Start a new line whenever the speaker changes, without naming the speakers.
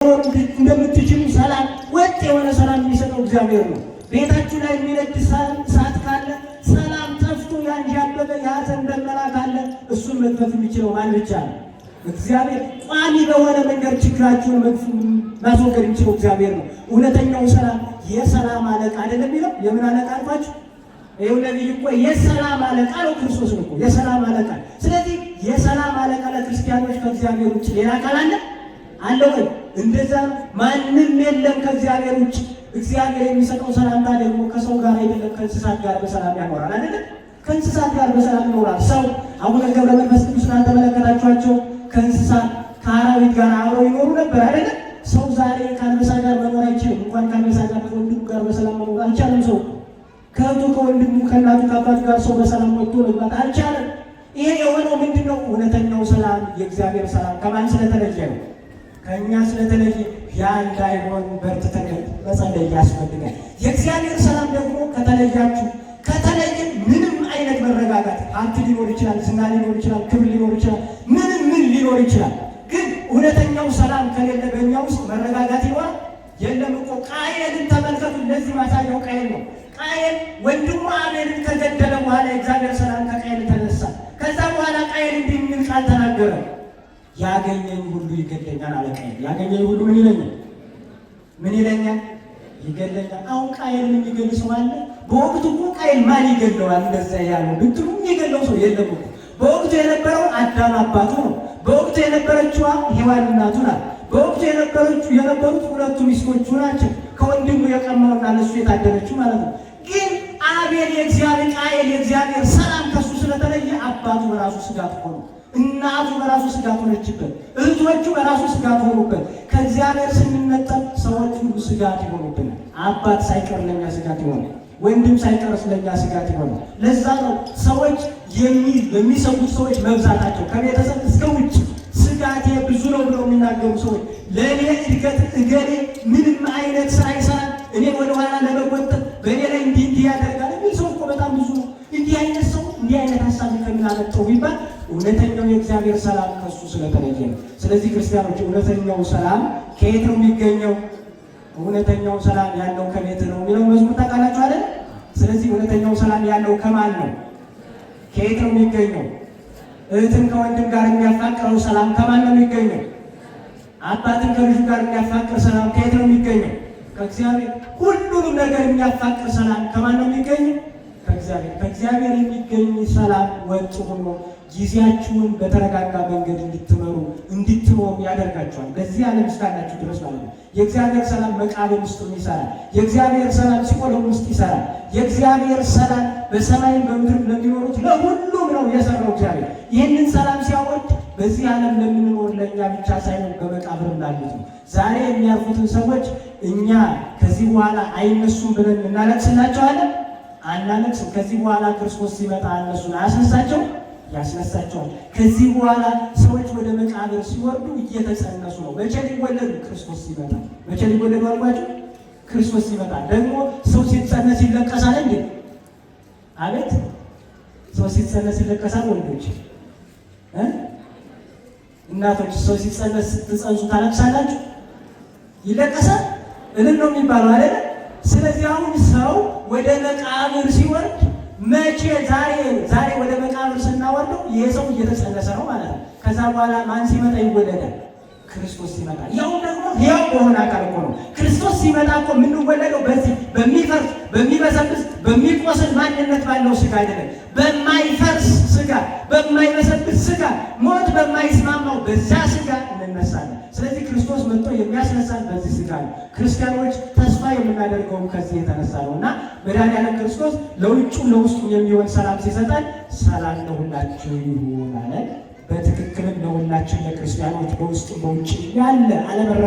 እንደምትችሉ ሰላም ወጥ የሆነ ሰላም የሚሰጠው እግዚአብሔር ነው። ቤታችሁ ላይ የሚነድ እሳት ካለ ሰላም ጠፍቶ ያንዣበበ የሐዘን ደመና ካለ እሱን መጥፋት የሚችለው ማን ብቻ ነው? እግዚአብሔር። ቋሚ በሆነ መንገድ ችግራችሁን ማስወገድ የሚችለው እግዚአብሔር ነው። እውነተኛው ሰላም የሰላም አለቃ አይደለም የሚለው የምን አለቃ አልኳችሁ? ይኸው ነቢይ እኮ የሰላም አለቃ ነው፣ ክርስቶስ ነው እኮ የሰላም አለቃ። ስለዚህ የሰላም አለቃ ለክርስቲያኖች ከእግዚአብሔር ውጭ ሌላ አካል አለ ወይ? እንደዛ ነው። ማንም የለም ከእግዚአብሔር ውጭ። እግዚአብሔር የሚሰጠው ሰላምታ ደግሞ ከሰው ጋር አይደለም፣ ከእንስሳት ጋር በሰላም ያኖራል አይደለም? ከእንስሳት ጋር በሰላም ይኖራል። ሰው አቡነ ገብረ መንፈስ ቅዱስን አልተመለከታችኋቸው? ከእንስሳት ከአራዊት ጋር አብረው ይኖሩ ነበር አይደለም? ሰው ዛሬ ከአንበሳ ጋር መኖር አይችልም። እንኳን ከአንበሳ ጋር ከወንድሙ ጋር በሰላም መኖር አልቻለም። ሰው ከእህቱ ከወንድሙ ከእናቱ ከአባቱ ጋር ሰው በሰላም ወጥቶ መግባት አልቻለም። ይሄ የሆነው ምንድን ነው? እውነተኛው ሰላም የእግዚአብሔር ሰላም ከማን ስለተለየ ነው? ከእኛ ስለተለየ። ያ እንዳይሆን በርትተን መጸለይ ያስፈልጋል። የእግዚአብሔር ሰላም ደግሞ ከተለየ ምንም አይነት መረጋጋት ሀብት ሊኖር ይችላል፣ ዝና ሊኖር ይችላል፣ ክብር ሊኖር ይችላል፣ ምንም ሊኖር ይችላል። ግን እውነተኛው ሰላም ከሌለ በእኛ ውስጥ መረጋጋት ይኖራል? የለም እኮ። ቃየልን ተመልከቱ። ለዚህ ማሳያው ቃየል ነው። ቃየል ወንድሙ አቤልን ከገደለ በኋላ የእግዚአብሔር ሰላም ከቃየል ተነሳ። ከዛ በኋላ ቃየል እንዲህ የሚል ቃል ተናገረ። ያገኘኝ ሁሉ ይገለኛል አለ ቃየል። ያገኘኝ ሁሉ ምን ይለኛል? ምን ይለኛል? ይገለኛል። አሁን ቃየልን የሚገል ሰው አለ? በወቅቱ እኮ ቃየል ማን ይገለዋል? እንደዛ ያለው ብትሉ የሚገለው ሰው የለም እኮ። በወቅቱ የነበረው አዳም አባቱ ነው። በወቅቱ የነበረችዋ ሔዋን እናቱ ናት። በወቅቱ የነበሩት ሁለቱ ሚስቶቹ ናቸው። ከወንድሙ የቀማውና ለሱ የታደረችው ማለት ነው። ግን አቤል ቃየል የእግዚአብሔር ሰላም ከሱ ስለተለየ አባቱ በራሱ ስጋት ሆነ። እናቱ በራሱ ስጋት ሆነችበት። እህቶቹ በራሱ ስጋት ሆኑበት። ከእግዚአብሔር ስንነጠል ሰዎች ሁሉ ስጋት ይሆኑብናል። አባት ሳይቀር ለኛ ስጋት ይሆናል። ወንድም ሳይቀር ስለኛ ስጋት ይሆናል። ለዛ ነው ሰዎች የሚሰጉት ሰዎች መብዛታቸው። ከቤተሰብ እስከ ውጭ ስጋቴ ብዙ ነው ብለው የሚናገሩ ሰዎች ለእኔ እድገት እገሌ ምንም አይነት ስራ ይሰራል፣ እኔ ወደኋላ ለመጎተት በእኔ ላይ እንዲህ ያደርጋል የሚል ሰው እኮ በጣም ብዙ ነው። እንዲህ አይነት ሰው እንዲህ አይነት ሀሳብ ከምናመጣው ቢባል እውነተኛው የእግዚአብሔር ሰላም ከሱ ስለተለየ ነው። ስለዚህ ክርስቲያኖች እውነተኛው ሰላም ከየት ነው የሚገኘው? እውነተኛው ሰላም ያለው ከቤት ነው የሚለው መዝሙር ታውቃላችሁ አይደል? ስለዚህ እውነተኛው ሰላም ያለው ከማን ነው? ከየት ነው የሚገኘው? እህትን ከወንድም ጋር የሚያፋቅረው ሰላም ከማን ነው የሚገኘው? አባትን ከልጁ ጋር የሚያፋቅር ሰላም ከየት ነው የሚገኘው? ከእግዚአብሔር። ሁሉንም ነገር የሚያፋቅር ሰላም ከማን ነው የሚገኘው? ከእግዚአብሔር። ከእግዚአብሔር የሚገኝ ሰላም ወጥ ሆኖ ጊዜያችሁን በተረጋጋ መንገድ እንድትኖሩ ያደርጋችኋል። በዚህ ዓለም እስካላችሁ ድረስ ማለት ነው። የእግዚአብሔር ሰላም መቃብር ውስጥ ይሰራል። የእግዚአብሔር ሰላም ሲኦል ውስጥ ይሰራል። የእግዚአብሔር ሰላም በሰማይም በምድር ለሚኖሩት ለሁሉም ነው የሰራው እግዚአብሔር። ይህንን ሰላም ሲያወርድ በዚህ ዓለም ለምንኖር ለእኛ ብቻ ሳይሆን በመቃብር ላሉት ነው። ዛሬ የሚያርፉትን ሰዎች እኛ ከዚህ በኋላ አይነሱም ብለን እናለቅስላቸዋለን? አናለቅስም። ከዚህ በኋላ ክርስቶስ ሲመጣ እነሱን አያስነሳቸው? ያስነሳቸዋል። ከዚህ በኋላ ሰዎች ወደ መቃብር ሲወርዱ እየተጸነሱ ነው። መቼ ሊወለዱ? ክርስቶስ ሲመጣ። መቼ ሊወለዱ አልኳቸው? ክርስቶስ ሲመጣ። ደግሞ ሰው ሲጸነስ ይለቀሳል እንዴ? አቤት! ሰው ሲጸነስ ይለቀሳል። ወንዶች እናቶች ሰው ሲጸነስ ስትጸንሱ ታለቅሳላችሁ? ይለቀሳል? እልል ነው የሚባለው አይደል? ስለዚህ አሁን ሰው ወደ መቃብር ሲወርድ መቼ? ዛሬ ወደ መቃብር ስናወርደው ይሄ ሰው እየተጸነሰ ነው ማለት ነው። ከዛ በኋላ ማን ሲመጣ ይወለዳል? ክርስቶስ ሲመጣ። ያው ደግሞ ሕያው በሆነ አካል እኮ ነው። ክርስቶስ ሲመጣ እኮ የምንወለደው በዚህ በሚፈርስ በሚበሰብስ በሚቆስል ማንነት ባለው ስጋ አይደለም። በማይፈርስ ስጋ፣ በማይበሰብስ ስጋ፣ ሞት በማይስማማው በዛ ስጋ እንነሳለን። ስለዚህ ክርስቶስ መጥቶ የሚያስነሳን በዚህ ስጋ ነው። ክርስቲያኖች ተስፋ የምናደርገው ከዚህ የተነሳ ነው እና መድኃኒዓለም ክርስቶስ ለውጩም ለውስጡ የሚሆን ሰላም ሲሰጠን ሰላም ለሁላችሁ ይሁን አለ። በትክክልም ለሁላችን ለክርስቲያኖች በውስጥ በውጭ ያለ አለመረ